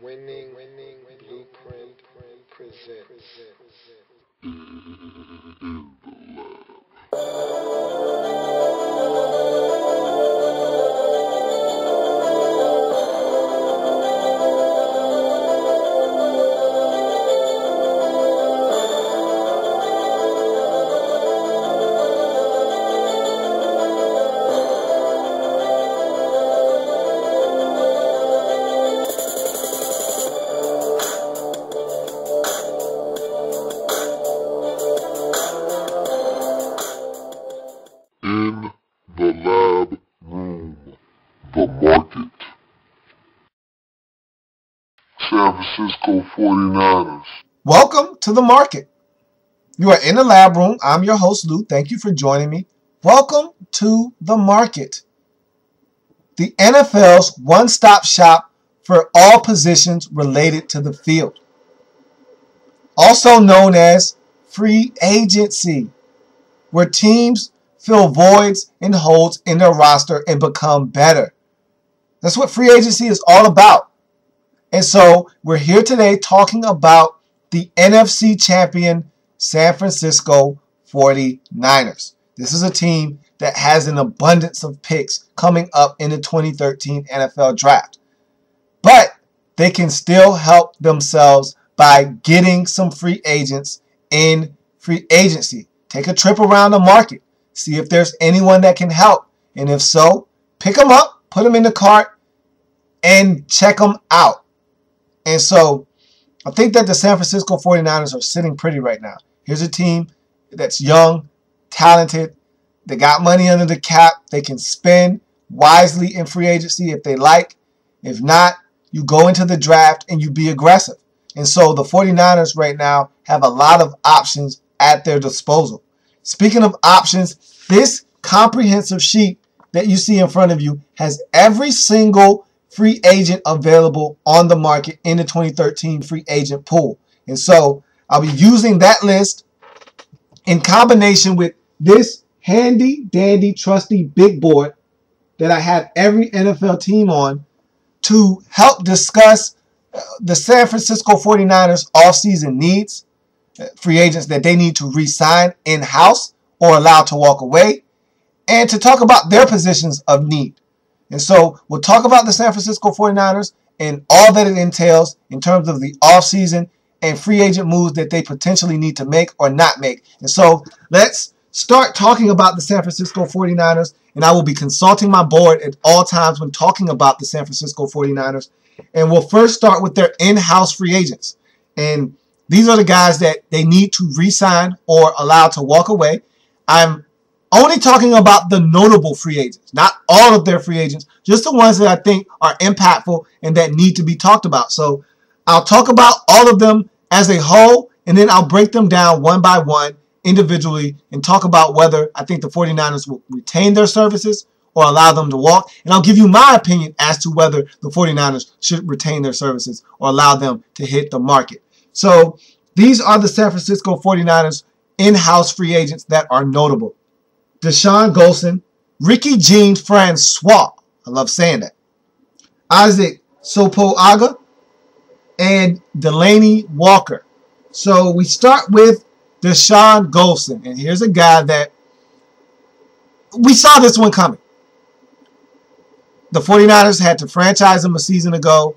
Winning Blueprint presents. In the lab room, the market. San Francisco 49ers. Welcome to the market. You are in the lab room. I'm your host, Lou. Thank you for joining me. Welcome to the market. The NFL's one-stop shop for all positions related to the field. Also known as free agency, where teams fill voids and holes in their roster and become better. That's what free agency is all about. And so we're here today talking about the NFC champion San Francisco 49ers. This is a team that has an abundance of picks coming up in the 2013 NFL draft. But they can still help themselves by getting some free agents in free agency. Take a trip around the market. See if there's anyone that can help. And if so, pick them up, put them in the cart, and check them out. And so I think that the San Francisco 49ers are sitting pretty right now. Here's a team that's young, talented. They got money under the cap. They can spend wisely in free agency if they like. If not, you go into the draft and you be aggressive. And so the 49ers right now have a lot of options at their disposal. Speaking of options, this comprehensive sheet that you see in front of you has every single free agent available on the market in the 2013 free agent pool. And so I'll be using that list in combination with this handy dandy trusty big board that I have every NFL team on to help discuss the San Francisco 49ers offseason needs, free agents that they need to re-sign in-house or allow to walk away, and to talk about their positions of need. And so we'll talk about the San Francisco 49ers and all that it entails in terms of the offseason and free agent moves that they potentially need to make or not make. And so let's start talking about the San Francisco 49ers, and I will be consulting my board at all times when talking about the San Francisco 49ers. And we'll first start with their in-house free agents. And these are the guys that they need to re-sign or allow to walk away. I'm only talking about the notable free agents, not all of their free agents, just the ones that I think are impactful and that need to be talked about. So I'll talk about all of them as a whole, and then I'll break them down one by one individually and talk about whether I think the 49ers will retain their services or allow them to walk. And I'll give you my opinion as to whether the 49ers should retain their services or allow them to hit the market. So these are the San Francisco 49ers in-house free agents that are notable. Deshaun Golson, Ricky Jean-Francois, I love saying that, Isaac Sopoaga, and Delaney Walker. So we start with Deshaun Golson, and here's a guy that we saw this one coming. The 49ers had to franchise him a season ago,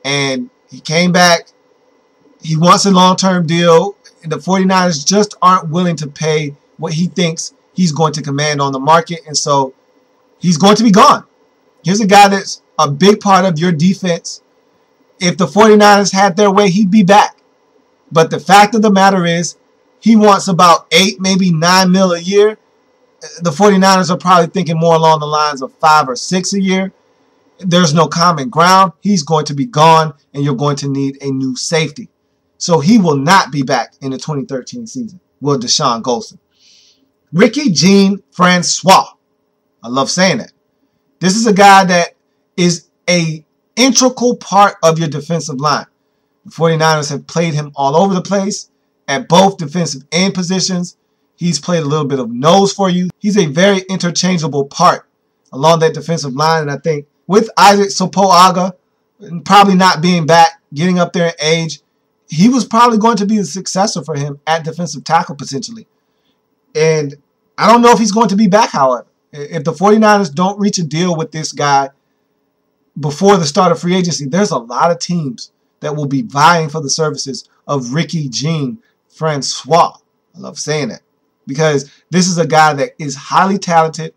and he came back. He wants a long-term deal, and the 49ers just aren't willing to pay what he thinks he's going to command on the market, and so he's going to be gone. Here's a guy that's a big part of your defense. If the 49ers had their way, he'd be back. But the fact of the matter is, he wants about $8, maybe $9 million a year. The 49ers are probably thinking more along the lines of $5 or $6 a year. There's no common ground. He's going to be gone, and you're going to need a new safety. So he will not be back in the 2013 season, will Deshaun Golson. Ricky Jean-Francois. I love saying that. This is a guy that is an integral part of your defensive line. The 49ers have played him all over the place at both defensive end positions. He's played a little bit of nose for you. He's a very interchangeable part along that defensive line. And I think with Isaac Sopoaga, probably not being back, getting up there in age, he was probably going to be the successor for him at defensive tackle potentially. And I don't know if he's going to be back, however. If the 49ers don't reach a deal with this guy before the start of free agency, there's a lot of teams that will be vying for the services of Ricky Jean Francois. I love saying that because this is a guy that is highly talented,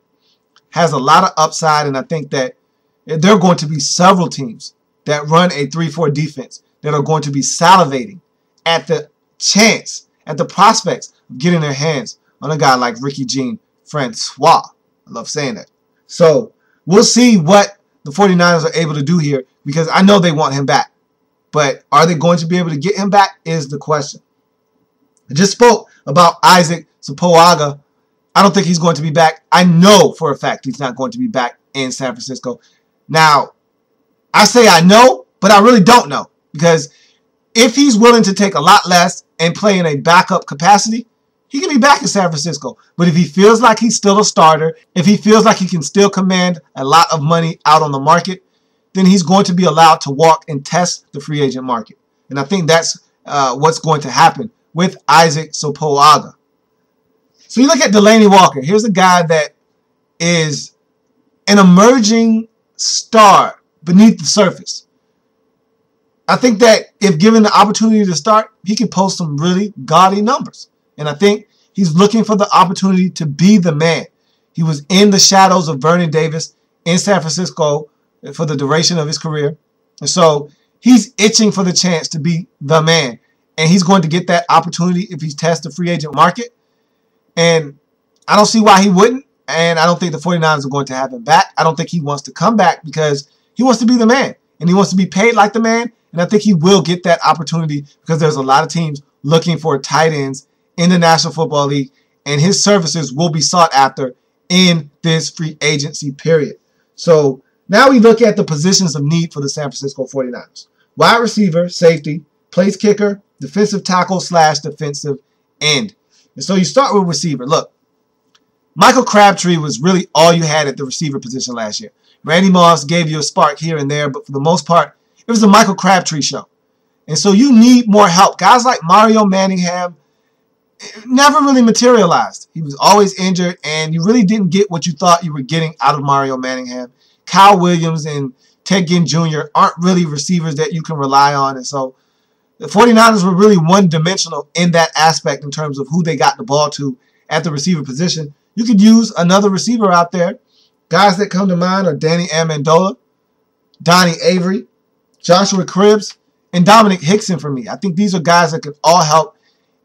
has a lot of upside, and I think that there are going to be several teams that run a 3-4 defense that are going to be salivating at the chance, at the prospects of getting their hands on a guy like Ricky Jean Francois. I love saying that. So we'll see what the 49ers are able to do here because I know they want him back. But are they going to be able to get him back is the question. I just spoke about Isaac Sapoaga. I don't think he's going to be back. I know for a fact he's not going to be back in San Francisco. Now, I say I know, but I really don't know. Because if he's willing to take a lot less and play in a backup capacity, he can be back in San Francisco. But if he feels like he's still a starter, if he feels like he can still command a lot of money out on the market, then he's going to be allowed to walk and test the free agent market. And I think that's what's going to happen with Isaac Sapoaga. So you look at Delanie Walker. Here's a guy that is an emerging star beneath the surface. I think that if given the opportunity to start, he can post some really gaudy numbers. And I think he's looking for the opportunity to be the man. He was in the shadows of Vernon Davis in San Francisco for the duration of his career. And so he's itching for the chance to be the man. And he's going to get that opportunity if he tests the free agent market. And I don't see why he wouldn't. And I don't think the 49ers are going to have him back. I don't think he wants to come back because he wants to be the man. And he wants to be paid like the man. And I think he will get that opportunity because there's a lot of teams looking for tight ends in the National Football League. And his services will be sought after in this free agency period. So now we look at the positions of need for the San Francisco 49ers. Wide receiver, safety, place kicker, defensive tackle / defensive end. And so you start with receiver. Look, Michael Crabtree was really all you had at the receiver position last year. Randy Moss gave you a spark here and there, but for the most part, it was the Michael Crabtree show. And so you need more help. Guys like Mario Manningham never really materialized. He was always injured, and you really didn't get what you thought you were getting out of Mario Manningham. Kyle Williams and Ted Ginn Jr. aren't really receivers that you can rely on. And so the 49ers were really one-dimensional in that aspect in terms of who they got the ball to at the receiver position. You could use another receiver out there. Guys that come to mind are Danny Amendola, Donnie Avery, Joshua Cribbs, and Dominic Hickson for me. I think these are guys that could all help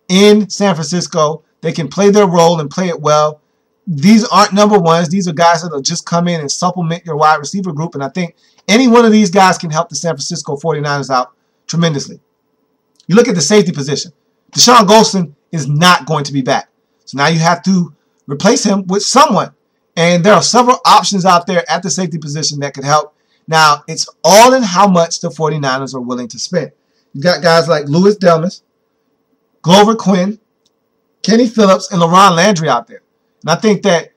in San Francisco. They can play their role and play it well. These aren't number ones. These are guys that will just come in and supplement your wide receiver group. And I think any one of these guys can help the San Francisco 49ers out tremendously. You look at the safety position. Deshaun Golston is not going to be back. So now you have to replace him with someone. And there are several options out there at the safety position that could help. Now, it's all in how much the 49ers are willing to spend. You've got guys like Louis Delmas, Glover Quinn, Kenny Phillips, and LaRon Landry out there. And I think that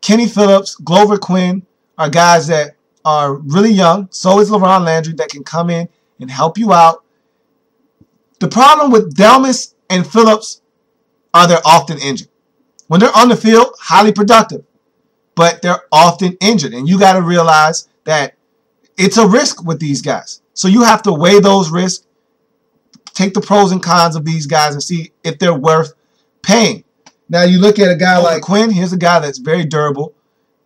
Kenny Phillips, Glover Quinn are guys that are really young. So is LaRon Landry that can come in and help you out. The problem with Delmas and Phillips are they're often injured. When they're on the field, highly productive, but they're often injured. And you got to realize that it's a risk with these guys. So you have to weigh those risks, take the pros and cons of these guys and see if they're worth paying. Now you look at a guy like Quinn. Here's a guy that's very durable,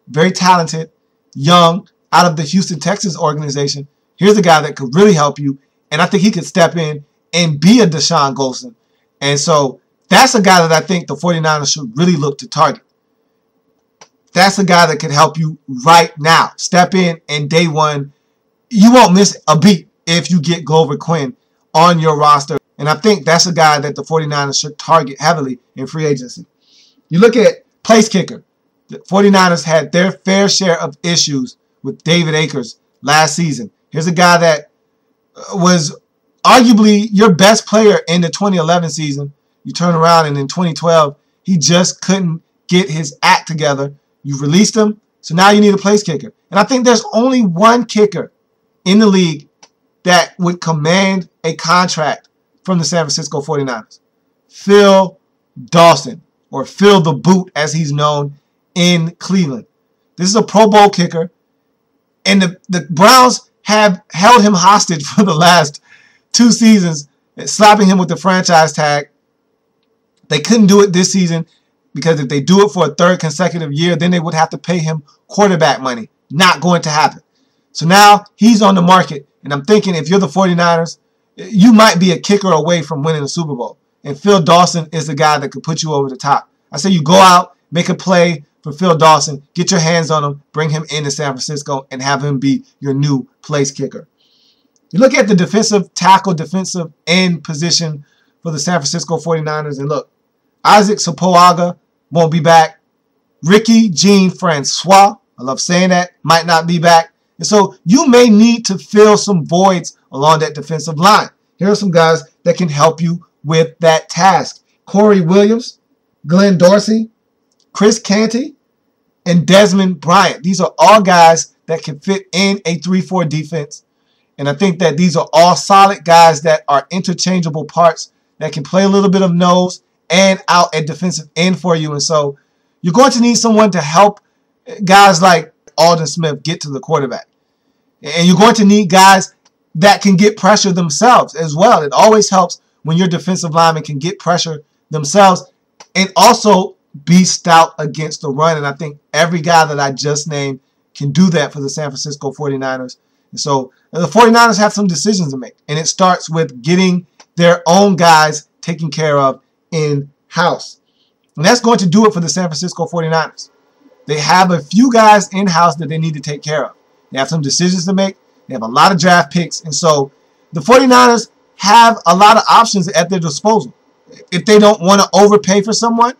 very talented, young, out of the Houston Texans organization. Here's a guy that could really help you. And I think he could step in and be a Deshaun Golston. And so that's a guy that I think the 49ers should really look to target. That's a guy that can help you right now. Step in and day one, you won't miss a beat if you get Glover Quinn on your roster. And I think that's a guy that the 49ers should target heavily in free agency. You look at place kicker. The 49ers had their fair share of issues with David Akers last season. Here's a guy that was arguably your best player in the 2011 season. You turn around and in 2012, he just couldn't get his act together. You released him, so now you need a place kicker. And I think there's only one kicker in the league that would command a contract from the San Francisco 49ers. Phil Dawson, or Phil the Boot as he's known in Cleveland. This is a Pro Bowl kicker, and the Browns have held him hostage for the last 2 seasons, slapping him with the franchise tag. They couldn't do it this season because if they do it for a 3rd consecutive year, then they would have to pay him quarterback money. Not going to happen. So now he's on the market, and I'm thinking if you're the 49ers, you might be a kicker away from winning the Super Bowl. And Phil Dawson is the guy that could put you over the top. I say you go out, make a play for Phil Dawson, get your hands on him, bring him into San Francisco, and have him be your new place kicker. You look at the defensive tackle, defensive end position for the San Francisco 49ers, and look, Isaac Sopoaga won't be back. Ricky Jean-Francois, I love saying that, might not be back. And so you may need to fill some voids along that defensive line. Here are some guys that can help you with that task. Corey Williams, Glenn Dorsey, Chris Canty, and Desmond Bryant. These are all guys that can fit in a 3-4 defense. And I think that these are all solid guys that are interchangeable parts that can play a little bit of nose and out at defensive end for you. And so you're going to need someone to help guys like Aldon Smith get to the quarterback. And you're going to need guys that can get pressure themselves as well. It always helps when your defensive linemen can get pressure themselves and also be stout against the run. And I think every guy that I just named can do that for the San Francisco 49ers. And so the 49ers have some decisions to make. And it starts with getting their own guys taken care of in-house. And that's going to do it for the San Francisco 49ers. They have a few guys in-house that they need to take care of. They have some decisions to make. They have a lot of draft picks. And so the 49ers have a lot of options at their disposal. If they don't want to overpay for someone,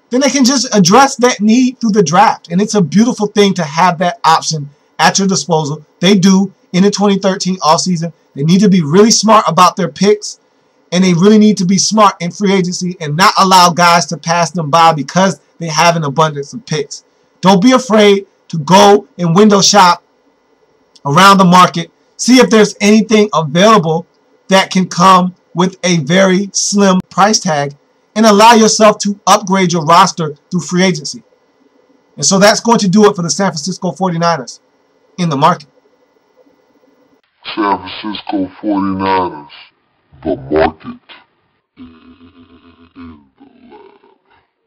then they can just address that need through the draft. And it's a beautiful thing to have that option at your disposal. They do in the 2013 offseason. They need to be really smart about their picks. And they really need to be smart in free agency and not allow guys to pass them by because they have an abundance of picks. Don't be afraid to go and window shop around the market. See if there's anything available that can come with a very slim price tag and allow yourself to upgrade your roster through free agency. And so that's going to do it for the San Francisco 49ers in the market. San Francisco 49ers, the market.